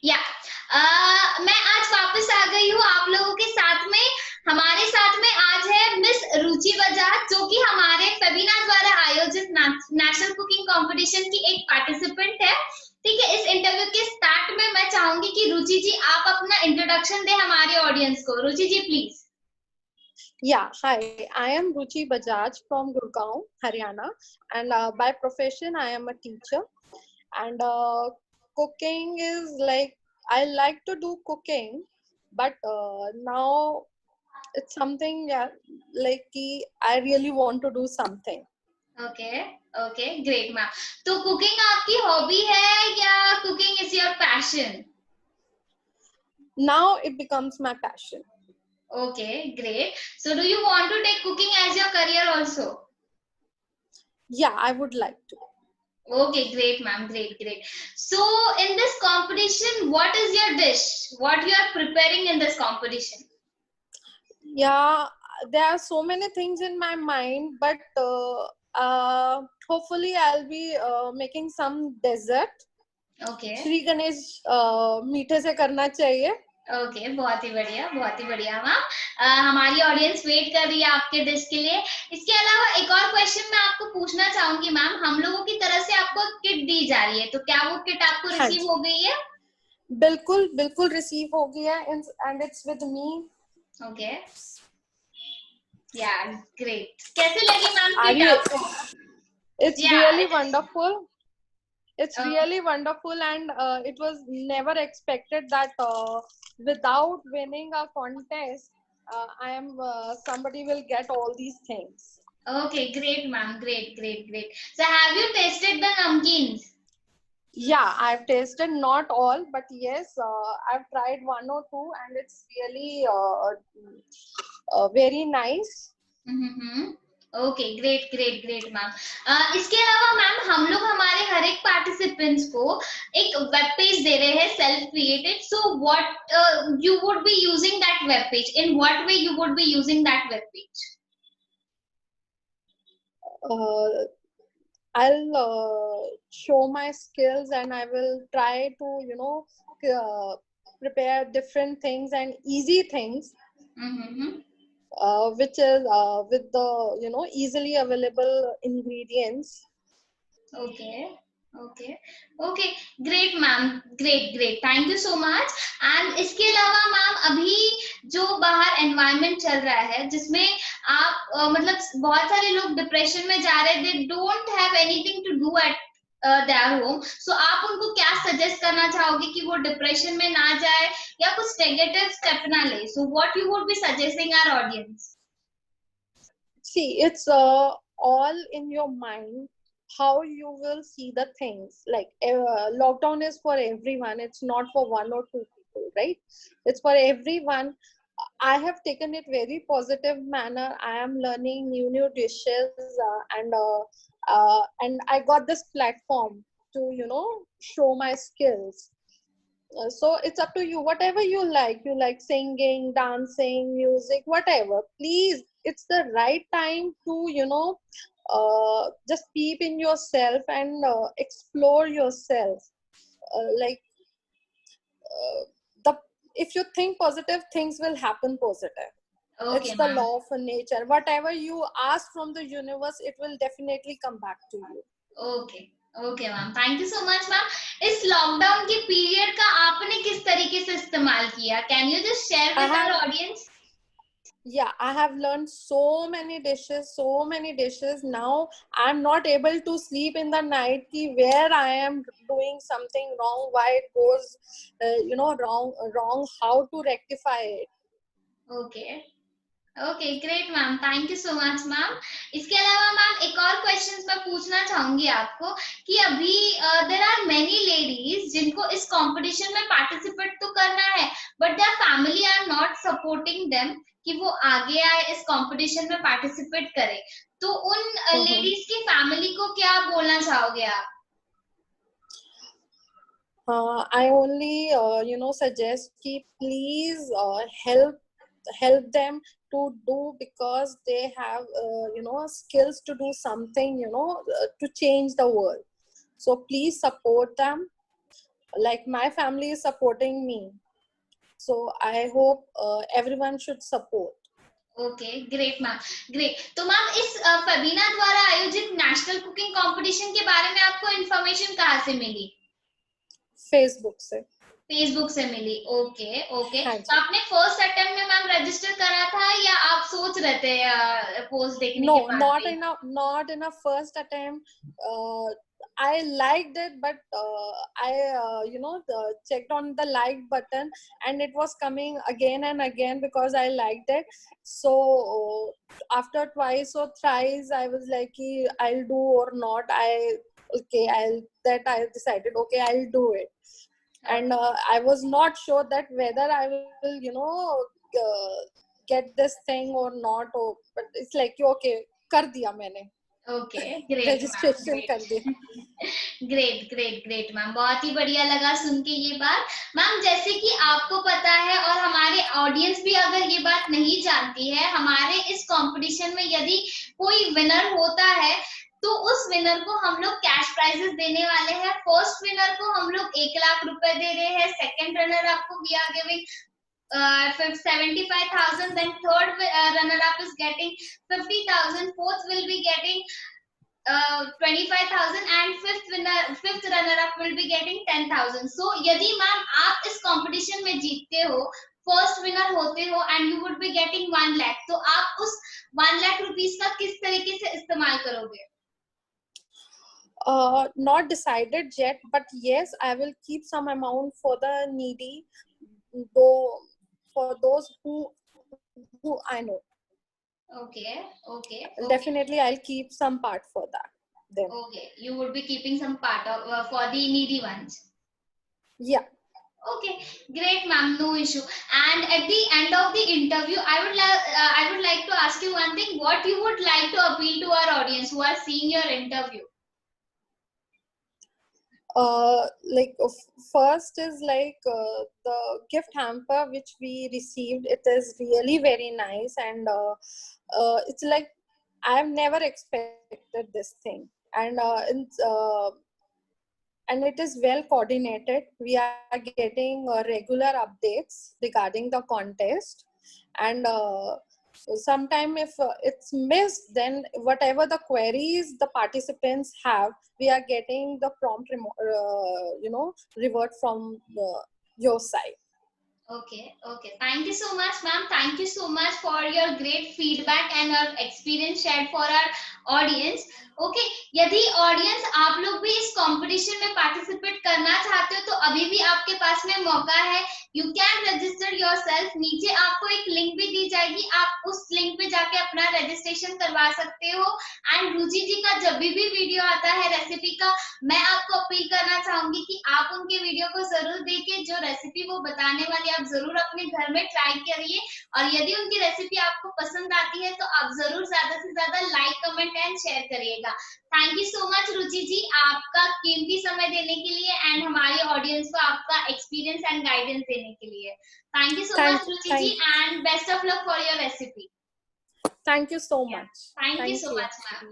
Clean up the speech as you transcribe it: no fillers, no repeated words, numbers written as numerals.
या मैं आज वापस आ गई हूँ आप लोगों के साथ में। हमारे साथ में आज है मिस रुचि बजाज, जो कि हमारे फेबिना द्वारा आयोजित नेशनल कुकिंग कंपटीशन की एक पार्टिसिपेंट है। ठीक है, इस इंटरव्यू के स्टार्ट में मैं चाहूंगी कि रुचि जी आप अपना इंट्रोडक्शन दें हमारे ऑडियंस को। रुचि जी please. Yeah, hi. I am Ruchi Bajaj from Gurgaon, Haryana, and by profession I am a teacher. And cooking is like I like to do cooking, but now it's something like I really want to do something. Okay okay great ma'am. तो cooking आपकी hobby है या cooking is your passion? Now it becomes my passion. Okay, great. So do you want to take cooking as your career also? Yeah, I would like to. Okay, great, ma'am. Great, great. So in this competition, what is your dish? What you are preparing in this competition? Yeah, there are so many things in my mind, but hopefully I'll be making some dessert. Okay. Shri Ganesh मीठे से करना चाहिए। Okay बहुत ही बढ़िया ma'am. हमारी audience wait कर रही है आपके डिश के लिए। इसके अलावा एक और क्वेश्चन मैं आपको पूछना चाहूंगी मैम। हम लोगों की तरफ से आपको किट दी जा रही है, तो क्या वो किट आपको हाँ रिसीव हो गई है? बिल्कुल बिल्कुल रिसीव हो गया and it's with me. Okay या ग्रेट। कैसे लगी मैम किट आपको? It's या really wonderful. It's really wonderful, and it was never expected that without winning a contest, I am somebody will get all these things. Okay, great, ma'am. Great, great, great. So, have you tasted the namkeens? Yeah, I've tasted not all, but yes, I've tried one or two, and it's really very nice. Okay great great great ma'am. इसके अलावा ma'am हम लोग हमारे हर एक participants को एक web page दे रहे हैं self created. So what you would be using that web page? In what way you would be using that web page? I'll show my skills, and I will try to prepare different things and easy things, which is with the easily available ingredients. Okay, okay, okay, great ma'am, great great, thank you so much. And इसके अलावा ma'am अभी जो बाहर environment चल रहा है जिसमें आप मतलब बहुत सारे लोग डिप्रेशन में जा रहे हैं, they don't have anything to do at their home. So आप उनको क्या सजेस्ट करना चाहोगे कि वो डिप्रेशन में ना जाए या कुछ नेगेटिव स्टेप ना ले? So what you would be suggesting our audience? See, it's all in your mind how you will see the things. Like lockdown is for everyone, it's not for one or two people, right? It's for everyone. I have taken it very positive manner. I am learning new dishes, and I got this platform to show my skills. So it's up to you, whatever you like singing, dancing, music, whatever. Please, it's the right time to just peep in yourself and explore yourself. Like the if you think positive, things will happen positive. Okay It's the ma'am. law of nature. Whatever you ask from the universe, it will definitely come back to you. Okay okay ma'am, thank you so much ma'am. इस lockdown के period का आपने किस तरीके से इस्तेमाल किया? Can you just share I with our have audience? Yeah, I have learned so many dishes. Now I'm not able to sleep in the night where I am doing something wrong, why it goes wrong, how to rectify it. Okay okay great ma'am, thank you so much ma'am. इसके अलावा ma'am एक और question मैं पूछना चाहूंगी आपको कि अभी देर आर मेनी लेडीज जिनको इस कंपटीशन में पार्टिसिपेट तो करना है, but their family are not supporting them कि वो आगे आए इस कंपटीशन में पार्टिसिपेट करे। तो उन Mhm. लेडीज की फैमिली को क्या बोलना चाहोगे आप? I only suggest ki please help them to do, because they have skills to do something to change the world. So please support them. like my family is supporting me, so I hope everyone should support. Okay great ma'am, great. तो ma'am इस फबीना द्वारा आयोजित national cooking competition के बारे में आपको information कहाँ से मिली? फेसबुक से। फेसबुक से मिली, ओके ओके। हाँ तो आपने फर्स्ट अटेम्प्ट में मैम रजिस्टर करा था या आप सोच रहे थे पोस्ट देखने No, के बाद भी? not in a first attempt. I liked it, but I checked on the like button, and it was coming again and again because I liked it. So after twice or thrice, I was like, "Ki, I'll do or not." I decided, okay, I'll do it. And I was not sure that whether I will get this thing or not, or but it's like, okay, कर दिया मैंने, okay great ma'am, registration कर दिया। Great great great ma'am, बहुत ही बढ़िया लगा सुन के ये बात। मैम जैसे कि आपको पता है और हमारे ऑडियंस भी अगर ये बात नहीं जानती है, हमारे इस कंपटीशन में यदि कोई विनर होता है तो उस विनर को हम लोग कैश प्राइजेस देने वाले हैं। फर्स्ट विनर को हम लोग 1 लाख रुपए दे रहे हैं, सेकंड रनर आपको we are giving 75,000, then third runner up is getting 50,000, fourth will be getting 25,000 and fifth runner up will be getting 10,000. So यदि मैम आप इस कंपटीशन में जीतते हो, फर्स्ट विनर होते हो and you would be getting 1 lakh, तो आप उस 1 लाख रुपीस का किस तरीके से इस्तेमाल करोगे? Not decided yet, but yes, I will keep some amount for the needy, though for those who I know. Okay, okay, okay. Definitely, I'll keep some part for that. Then. Okay, you would be keeping some part of for the needy ones. Yeah. Okay, great, ma'am. No issue. And at the end of the interview, I would like to ask you one thing. What you would like to appeal to our audience who are seeing your interview? First is the gift hamper which we received. It is really very nice, and it's like I've never expected this thing, and it is well coordinated. We are getting regular updates regarding the contest, and sometime if it's missed, then whatever the queries the participants have, we are getting the prompt revert from your side. Okay, okay. Thank you so much, ma'am. Thank you so much for your great feedback and your experience shared for our audience. Okay, यदि audience आप लोग भी इस competition में participate करना चाहते हो तो अभी भी आपके पास में मौका है। You can register yourself. नीचे आपको एक लिंक भी दी जाएगी, आप उस लिंक पे जाके अपना रजिस्ट्रेशन करवा सकते हो। एंड रुचि जी का जब भी वीडियो आता है रेसिपी का, मैं आपको अपील करना चाहूंगी कि आप उनके वीडियो को जरूर देखिए। जो रेसिपी वो बताने वाली आप जरूर अपने घर में ट्राई करिए, और यदि उनकी रेसिपी आपको पसंद आती है तो आप जरूर ज्यादा से ज्यादा लाइक, कमेंट एंड शेयर करिएगा। Thank you so much Ruchi जी, आपका कीमती समय देने के लिए एंड हमारी ऑडियंस को आपका एक्सपीरियंस एंड गाइडेंस देने के लिए। Thank you so much Ruchi ji, and best of luck for your recipe. Thank you so much. Thank you so much, ma'am.